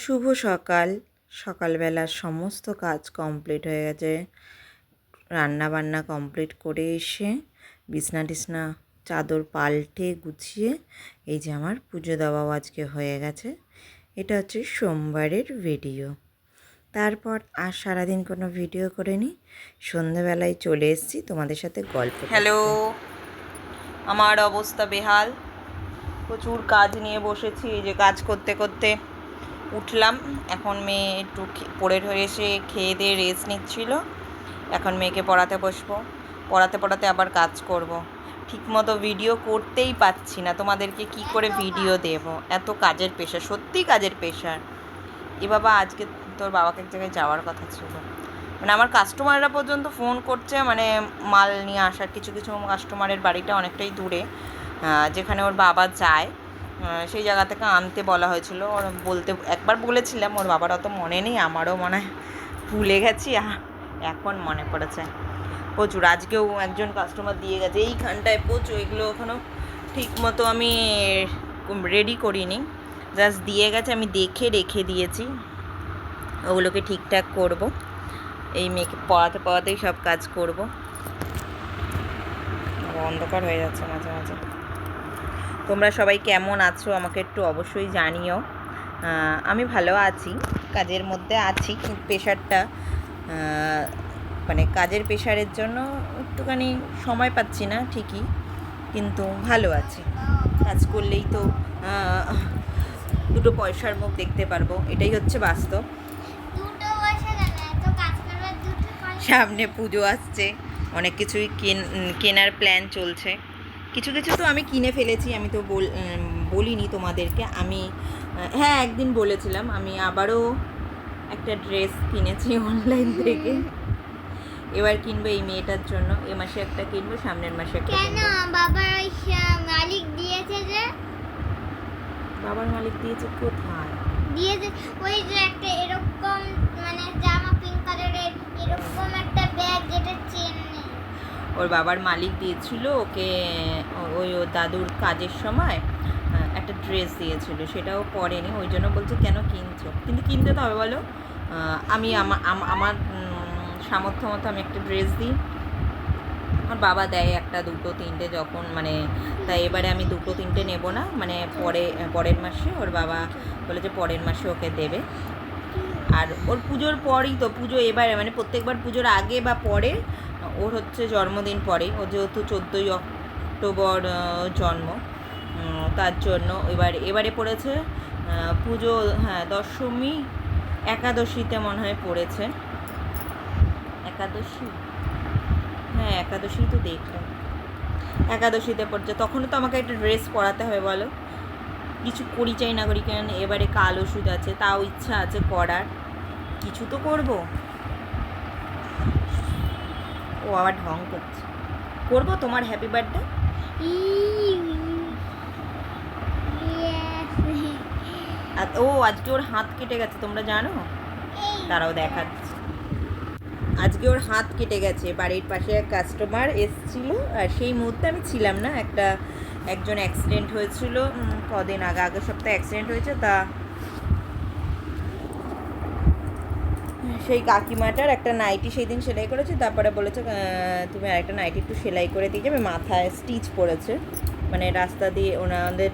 শুভ সকাল। সকালবেলার সমস্ত কাজ কমপ্লিট হয়ে গেছে। রান্না বান্না কমপ্লিট করে এসে বিছনা টিছনা চাদর পাল্টে গুছিয়ে এই যে আমার পুজো দেওয়াও আজকে হয়ে গেছে। এটা হচ্ছে সোমবারের ভিডিও। তারপর আর সারাদিন কোনো ভিডিও করিনি, সন্ধেবেলায় চলে এসেছি তোমাদের সাথে গল্প। হ্যালো, আমার অবস্থা বেহাল, প্রচুর কাজ নিয়ে বসেছি। এই যে কাজ করতে করতে উঠলাম। এখন মেয়ে একটু পড়ে ঠরে এসে খেয়ে দিয়ে রেস্ট নিচ্ছিল। এখন মেয়েকে পড়াতে বসবো, পড়াতে পড়াতে আবার কাজ করব। ঠিকমতো ভিডিও করতেই পাচ্ছি না, তোমাদেরকে কি করে ভিডিও দেব, এত কাজের পেশা, সত্যি কাজের পেশা। এ বাবা, আজকে তোর বাবাকে এক জায়গায় যাওয়ার কথা ছিল, মানে আমার কাস্টমাররা পর্যন্ত ফোন করছে, মানে মাল নিয়ে আসার। কিছু কিছু কাস্টমারের বাড়িটা অনেকটাই দূরে, যেখানে ওর বাবা যায় সেই জায়গা থেকে আনতে বলা হয়েছিল। ওর বলতে একবার বলেছিলাম, ওর বাবার অত মনে নেই, আমারও মনে হয় ভুলে গেছি, এখন মনে পড়েছে। প্রচুর আজকেও একজন কাস্টমার দিয়ে গেছে এইখানটায় প্রচুর। এগুলো এখনও ঠিক মতো আমি রেডি করিনি, জাস্ট দিয়ে গেছে, আমি দেখে রেখে দিয়েছি। ওগুলোকে ঠিকঠাক করব, এই মেয়েকে পড়াতে পড়াতেই সব কাজ করব। অন্ধকার হয়ে যাচ্ছে মাঝে মাঝে। তোমরা সবাই কেমন আছো আমাকে একটু অবশ্যই জানিও। আমি ভালো আছি, কাজের মধ্যে আছি, কিন্তু প্রেশারটা মানে কাজের প্রেশারের জন্য একটুখানি সময় পাচ্ছি না ঠিকই, কিন্তু ভালো আছি। কাজ করলেই তো দুটো পয়সার মুখ দেখতে পারবো, এটাই হচ্ছে বাস্তব। সামনে পুজো আসছে, অনেক কিছুই কেনার প্ল্যান চলছে। কিছু কিছু তো আমি কিনে ফেলেছি, আমি তো বলিনি তোমাদেরকে। আমি হ্যাঁ একদিন বলেছিলাম, আমি আবারও একটা ড্রেস কিনেছি অনলাইন থেকে। এবার কিনবো এই মেয়েটার জন্য, এ মাসে একটা কিনবো, সামনের মাসে একটা কিনবো। বাবার মালিক দিয়েছে যে, বাবার মালিক দিয়েছে কোথায়? দিয়েছে ওই যে একটা এরকম, মানে জামা পিঙ্ক কালারের এরকম একটা ব্যাগ, যেটা চেন নেই। ওর বাবার মালিক দিয়েছিল ওকে, ওই ওর দাদুর কাজের সময় একটা ড্রেস দিয়েছিল, সেটাও পরেনি। ওই জন্য বলছে কেন কিনছো, কিন্তু কিনতে তো হবে বলো। আমি আমার সামর্থ্য মতো আমি একটা ড্রেস দিই, আমার বাবা দেয় একটা দুটো তিনটে যখন, মানে তাই এবারে আমি দুটো তিনটে নেব না, মানে পরের মাসে ওর বাবা বলেছে পরের মাসে ওকে দেবে। আর ওর পুজোর পরই তো পুজো, এবারে মানে প্রত্যেকবার পুজোর আগে বা পরে ওর হচ্ছে জন্মদিন পরেই। ও যেহেতু 14ই অক্টোবর জন্ম, তার জন্য এবারে পড়েছে পুজো, হ্যাঁ দশমী একাদশীতে মনে হয় পড়েছে। একাদশী, হ্যাঁ একাদশী তো দেখলাম, একাদশীতে পড়ছে। তখনও তো আমাকে একটা ড্রেস পরাতে হবে বলো, কিছু করি চাই না করি কেন। এবারে কাল ওষুধ আছে, তাও ইচ্ছা আছে করার, কিছু তো করবো। ও আবার ঢং করছে, করবো তোমার হ্যাপি বার্থডে। আর ও আজকে ওর হাত কেটে গেছে, তোমরা জানো? তারাও দেখাচ্ছে, আজকে ওর হাত কেটে গেছে। বাড়ির পাশে এক কাস্টমার এসেছিলো, আর সেই মুহূর্তে আমি ছিলাম না। একজন অ্যাক্সিডেন্ট হয়েছিল কদিন আগে, আগের সপ্তাহে অ্যাক্সিডেন্ট হয়েছে। তা সেই কাকিমাটার একটা নাইটি সেই দিন সেলাই করেছে, তারপরে বলেছে তুমি আরেকটা নাইটি একটু সেলাই করে দিয়ে যাবে। মাথায় স্টিচ পড়েছে, মানে রাস্তা দিয়ে ওনাদের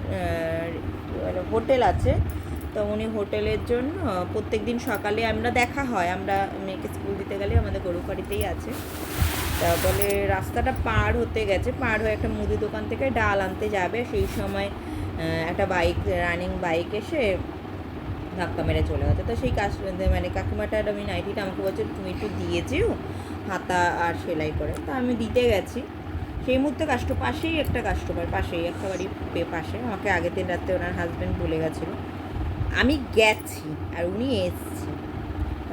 হোটেল আছে, তো উনি হোটেলের জন্য প্রত্যেক দিন সকালে আমরা দেখা হয়, আমরা মেয়েকে স্কুল দিতে গেলে আমাদের গরুবাড়িতেই আছে। তা বলে রাস্তাটা পার হতে গেছে, পার হয়ে একটা মুদি দোকান থেকে ডাল আনতে যাবে, সেই সময় একটা রানিং বাইক এসে ধাক্কা মেরে চলে গেছে। তো সেই মানে কাকিমাটার আমি নাইটিটা আমাকে বলছে তুমি একটু দিয়ে যেও হাতা আর সেলাই করে। তা আমি দিতে গেছি, সেই মুহূর্তে পাশেই একটা কাস্টমার, পাশেই একটা বাড়ির পাশে, আমাকে আগের দিন রাত্রে ওনার হাজব্যান্ড বলে গেছিলো। আমি গেছি আর উনি এসছে,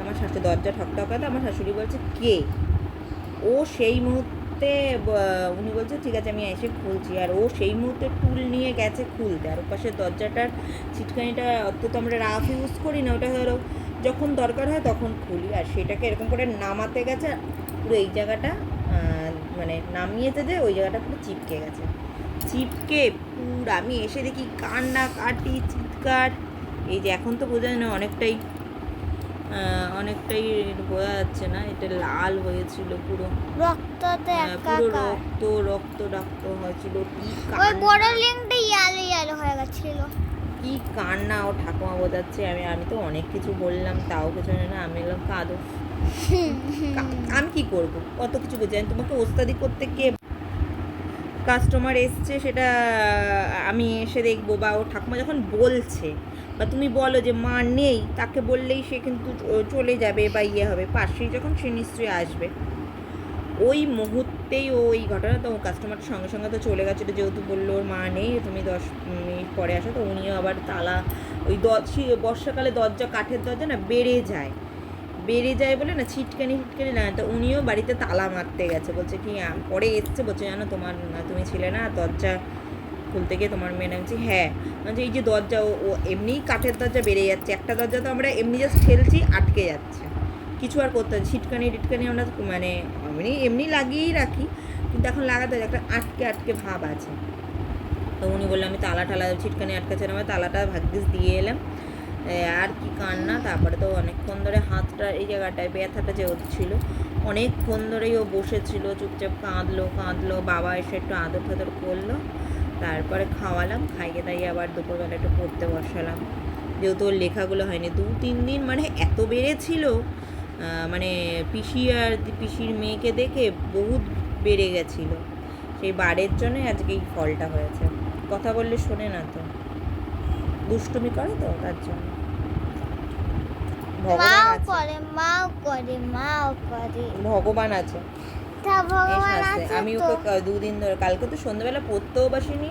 আমার শাশুড়ি দরজা ঠকঠকাতে, আমার শাশুড়ি বলছে কে। ও সেই মুহূর্তে উনি বলছে ঠিক আছে আমি এসে খুলছি, আর ও সেই মুহূর্তে টুল নিয়ে গেছে খুলতে। আর ওপাশে দরজাটার ছিটকানিটা অত তো আমরা রাফ ইউজ করি না, ওটা হলো যখন দরকার হয় তখন খুলি, আর সেটাকে এরকম করে নামাতে গেছে, পুরো এই জায়গাটা মানে নামিয়েছে যে ওই জায়গাটা পুরো চিপকে গেছে। চিপকে পুরো আমি এসে দেখি কান্না কাটি চিৎকার, এই যে এখন তো বোঝা যায় না, অনেকটাই বোঝা যাচ্ছে না, এটা লাল হয়েছিল পুরো, রক্ততে পুরো একাকার। রক্ত হয়েছিল। কি ওই বড় কান্না, লিংটা ইয়ালো হয়ে গেছিল। কি কান্না! ও ঠাকুমা বোঝাচ্ছে, আমি তো অনেক কিছু বললাম, তাও কিছু না। আমি বললাম কাঁদো। আমি কি করবো, কত কিছু বোঝাই, তোমাকে ওস্তাদি করতে কে? কাস্টমার এসছে, সেটা আমি এসে দেখবো, বা ও ঠাকুমা যখন বলছে, বা তুমি বলো যে মা নেই, তাকে বললেই সে কিন্তু চলে যাবে বা ইয়ে হবে, পাশেই যখন সে নিশ্চয়ই আসবে। ওই মুহূর্তেই ওই ঘটনা, তো কাস্টমারটার সঙ্গে সঙ্গে তো চলে গেছিলো, যেহেতু বললো ওর মা নেই, তুমি 10 মিনিট পরে আসো। তো উনিও আবার তালা, ওই বর্ষাকালে দরজা, কাঠের দরজা না বেড়ে যায় বলে না, ছিটকানি না, তো উনিও বাড়িতে তালা মারতে গেছে। বলছে কি, পরে এসছে, বলছে জানো তুমি ছিলে না, দরজা খুলতে গিয়ে তোমার মেয়ে নামছি। হ্যাঁ, বলছে এই যে দরজা, ও এমনিই কাঠের দরজা বেড়ে যাচ্ছে, একটা দরজা তো আমরা এমনি জাস্ট ঠেলছি, আটকে যাচ্ছে, কিছু আর করতে হচ্ছে। ছিটকানি আমরা মানে এমনি লাগিয়েই রাখি, কিন্তু এখন লাগাতে একটা আটকে ভাব আছে। তো উনি বললো আমি তালা ছিটকানি আটকাচ্ছে না, তালাটা ভাগ্যিস দিয়ে এলাম। আর কি কান্না! তারপরে তো অনেকক্ষণ ধরে হাতটা, এই জায়গাটায় ব্যথাটা যেহেতু ছিল, অনেকক্ষণ ধরেই ও বসেছিল, চুপচাপ কাঁদলো। বাবা এসে একটু আদর ফাদর করলো, তারপরে খাওয়ালাম, খাইয়ে দাইয়ে আবার দুপুরবেলা একটু পড়তে বসালাম। যেহেতু ওর লেখাগুলো হয়নি 2-3 দিন, মানে এত বেড়েছিল, মানে পিসির মেয়েকে দেখে বহুত বেড়ে গেছিলো, সেই বারের জন্য আজকে এই ফলটা হয়েছে। কথা বললে শোনে না তো, দুষ্টুমি করে তো, তার জন্য। ভগবান আছে। তা ভগবান আছে আমি তো। ওকে 2 দিন ধরে, কালকে তো সন্ধ্যেবেলা পড়তেও বসিনি,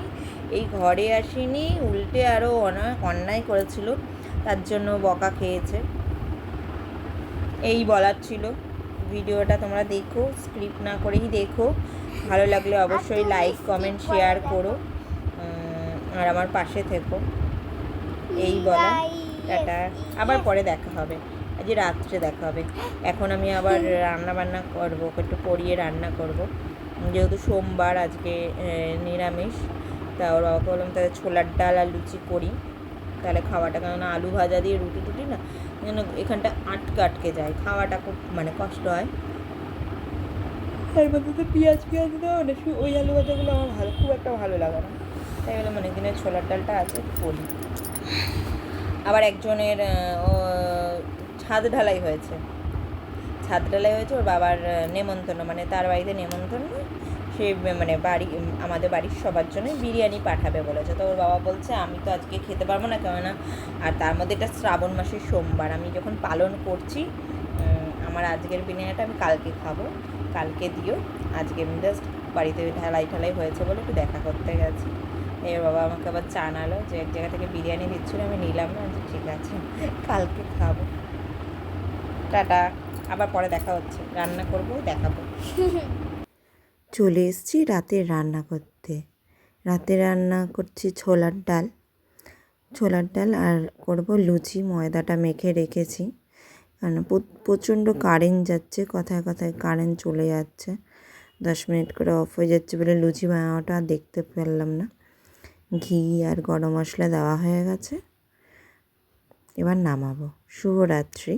এই ঘরে আসিনি, উল্টে আরও অন্যায় করেছিল, তার জন্য বকা খেয়েছে। এই বলার ছিল। ভিডিওটা তোমরা দেখো, স্ক্রিপ্ট না করেই দেখো, ভালো লাগলে অবশ্যই লাইক কমেন্ট শেয়ার করো, আর আমার পাশে থেকো। এই বলা, টাটা, আবার পরে দেখা হবে, আজ রাত্রে দেখা হবে। এখন আমি আবার রান্না বান্না করবো, একটু পরিয়ে রান্না করব, যেহেতু সোমবার, আজকে নিরামিষ। তা ওর বাবাকে বললাম তাহলে ছোলার ডাল আর লুচি করি, তাহলে খাওয়াটা, কেননা আলু ভাজা দিয়ে রুটি টুটি না, যেন এখানটা আটকে যায়, খাওয়াটা খুব মানে কষ্ট হয়। তার মধ্যে তো পেঁয়াজ দেওয়া না, ওই আলু ভাজাগুলো আমার খুব একটা ভালো লাগে না, তাই বললাম অনেক দিনের ছোলার ডালটা আছে, করি। আবার একজনের ছাদ ঢালাই হয়েছে, ওর বাবার নেমন্তন্ন, মানে তার বাড়িতে নেমন্তন্ন, সে মানে আমাদের বাড়ির সবার জন্য বিরিয়ানি পাঠাবে বলেছে। তো ওর বাবা বলছে আমি তো আজকে খেতে পারবো না, কেননা আর তার মধ্যে এটা শ্রাবণ মাসের সোমবার, আমি যখন পালন করছি, আমার আজকের বিরিয়ানিটা আমি কালকে খাবো, কালকে দিও, আজকে আমি জাস্ট বাড়িতে ঢালাই হয়েছে বলে একটু দেখা করতে গেছি। এর বাবা আমাকে আবার জানালো যে এক জায়গা থেকে বিরিয়ানি দিচ্ছিলো, আমি নিলাম না, ঠিক আছে কালকে খাবো, টাটা, আবার পরে দেখা হচ্ছে, রান্না করবো, দেখাবো। চলে এসেছি রাতের রান্না করতে। রাতে রান্না করছি ছোলার ডাল আর করব লুচি, ময়দাটা মেখে রেখেছি, কারণ প্রচণ্ড কারেন্ট যাচ্ছে, কথায় কারেন্ট চলে যাচ্ছে, 10 মিনিট করে অফ হয়ে যাচ্ছে বলে লুচি বানানোটা দেখতে পেলাম না। ঘি আর গরম মশলা দেওয়া হয়ে গেছে, এবার নামাবো। শুভরাত্রি।